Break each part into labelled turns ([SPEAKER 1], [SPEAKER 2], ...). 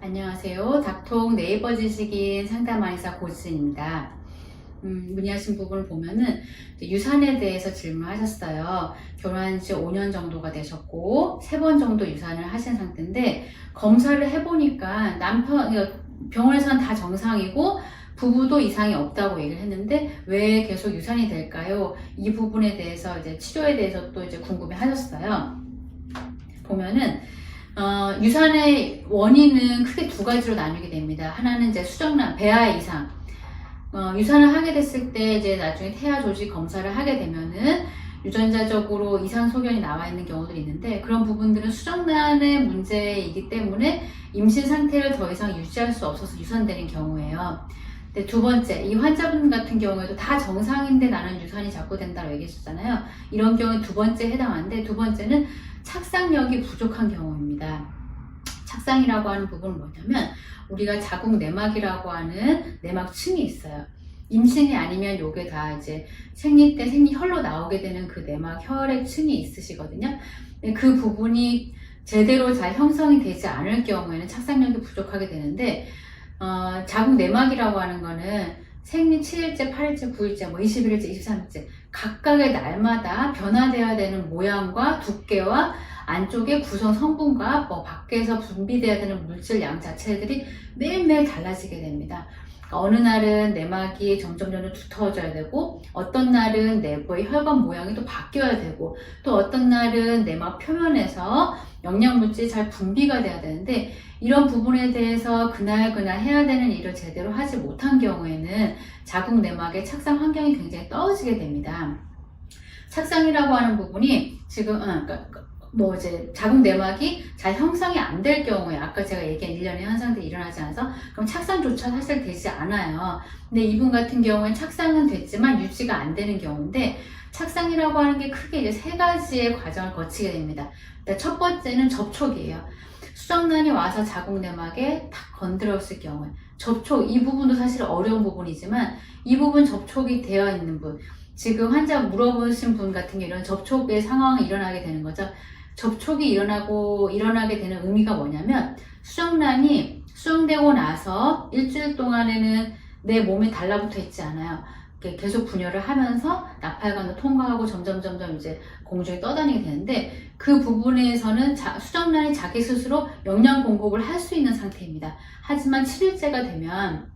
[SPEAKER 1] 안녕하세요. 닥통 네이버 지식인 상담한의사 고진입니다. 문의하신 부분을 보면은 유산에 대해서 질문하셨어요. 결혼한 지 5년 정도가 되셨고 3번 정도 유산을 하신 상태인데 검사를 해보니까 병원에서는 다 정상이고 부부도 이상이 없다고 얘기를 했는데 왜 계속 유산이 될까요? 이 부분에 대해서 이제 치료에 대해서 또 이제 궁금해 하셨어요. 보면은 유산의 원인은 크게 두 가지로 나뉘게 됩니다. 하나는 이제 수정란, 배아 이상. 유산을 하게 됐을 때 이제 나중에 태아 조직 검사를 하게 되면은 유전자적으로 이상 소견이 나와 있는 경우들이 있는데 그런 부분들은 수정란의 문제이기 때문에 임신 상태를 더 이상 유지할 수 없어서 유산되는 경우예요. 근데 두 번째, 이 환자분 같은 경우에도 다 정상인데 나는 유산이 자꾸 된다고 얘기했었잖아요. 이런 경우에 두 번째 해당하는데 두 번째는 착상력이 부족한 경우입니다. 착상이라고 하는 부분은 뭐냐면 우리가 자궁 내막이라고 하는 내막층이 있어요. 임신이 아니면 요게 다 이제 생리 때 생리혈로 나오게 되는 그 내막 혈액층이 있으시거든요. 그 부분이 제대로 잘 형성이 되지 않을 경우에는 착상력이 부족하게 되는데 자궁 내막이라고 하는 거는 생리 7일째, 8일째, 9일째, 21일째, 23일째 각각의 날마다 변화되어야 되는 모양과 두께와 안쪽의 구성 성분과 밖에서 분비되어야 되는 물질 양 자체들이 매일매일 달라지게 됩니다. 그러니까 어느 날은 내막이 점점 두터워져야 되고 어떤 날은 내부의 혈관 모양이 또 바뀌어야 되고 또 어떤 날은 내막 표면에서 영양물질이 잘 분비가 돼야 되는데 이런 부분에 대해서 그날 해야 되는 일을 제대로 하지 못한 경우에는 자궁 내막의 착상 환경이 굉장히 떨어지게 됩니다. 착상이라고 하는 부분이 지금 이제 자궁 내막이 잘 형성이 안 될 경우에 아까 제가 얘기한 일련의 현상들이 일어나지 않아서 그럼 착상조차 사실 되지 않아요. 근데 이분 같은 경우에 착상은 됐지만 유지가 안 되는 경우인데 착상이라고 하는 게 크게 이제 3가지의 과정을 거치게 됩니다. 첫 번째는 접촉이에요. 수정란이 와서 자궁 내막에 탁 건드렸을 경우에 접촉, 이 부분도 사실 어려운 부분이지만 이 부분 접촉이 되어 있는 분, 지금 환자 물어보신 분 같은 경우는 접촉의 상황이 일어나게 되는 거죠. 접촉이 일어나게 되는 의미가 뭐냐면 수정란이 수정되고 나서 일주일 동안에는 내 몸에 달라붙어 있지 않아요. 계속 분열을 하면서 나팔관을 통과하고 점점 이제 공중에 떠다니게 되는데 그 부분에서는 수정란이 자기 스스로 영양 공급을 할 수 있는 상태입니다. 하지만 7일째가 되면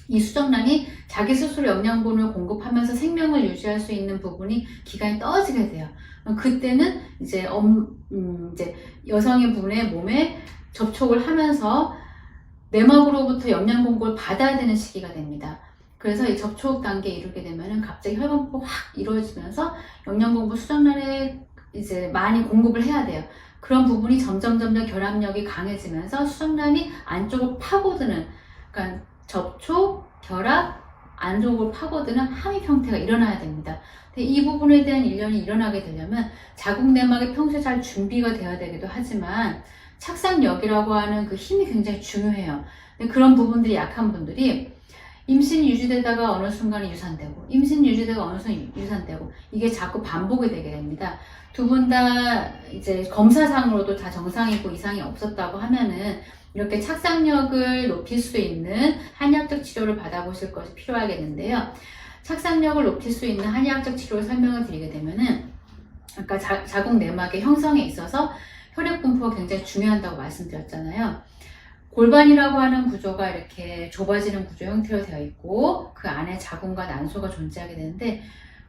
[SPEAKER 1] 이 수정란이 자기 스스로 영양분을 공급하면서 생명을 유지할 수 있는 부분이 기간이 떨어지게 돼요. 그때는 이제 여성의 분의 몸에 접촉을 하면서 내막으로부터 영양 공급을 받아야 되는 시기가 됩니다. 그래서 이 접촉 단계에 이르게 되면은 갑자기 혈관폭 확 이루어지면서 영양 공급 수정란에 이제 많이 공급을 해야 돼요. 그런 부분이 점점 결합력이 강해지면서 수정란이 안쪽으로 파고드는, 그러니까 접촉, 결합, 안쪽으로 파고드는 함입 형태가 일어나야 됩니다. 근데 이 부분에 대한 일련이 일어나게 되려면 자궁 내막이 평소에 잘 준비가 되어야 되기도 하지만 착상력이라고 하는 그 힘이 굉장히 중요해요. 근데 그런 부분들이 약한 분들이 임신이 유지되다가 어느 순간에 유산되고 임신 유지되다가 어느 순간 유산되고 이게 자꾸 반복이 되게 됩니다. 두 분 다 이제 검사상으로도 다 정상이고 이상이 없었다고 하면은 이렇게 착상력을 높일 수 있는 한의학적 치료를 받아보실 것이 필요하겠는데요. 착상력을 높일 수 있는 한의학적 치료를 설명을 드리게 되면은 아까 자궁 내막의 형성에 있어서 혈액 분포가 굉장히 중요하다고 말씀드렸잖아요. 골반이라고 하는 구조가 이렇게 좁아지는 구조 형태로 되어 있고 그 안에 자궁과 난소가 존재하게 되는데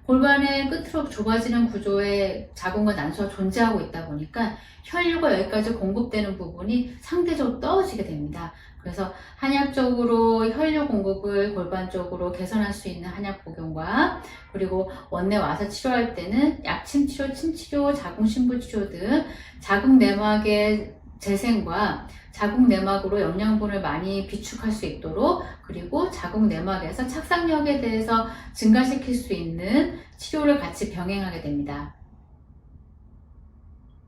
[SPEAKER 1] 골반의 끝으로 좁아지는 구조에 자궁과 난소가 존재하고 있다 보니까 혈류가 여기까지 공급되는 부분이 상대적으로 떨어지게 됩니다. 그래서 한의학적으로 혈류 공급을 골반 쪽으로 개선할 수 있는 한약 복용과 그리고 원내 와서 치료할 때는 약침 치료, 침 치료, 자궁 신부 치료 등 자궁 내막의 재생과 자궁 내막으로 영양분을 많이 비축할 수 있도록 그리고 자궁 내막에서 착상력에 대해서 증가시킬 수 있는 치료를 같이 병행하게 됩니다.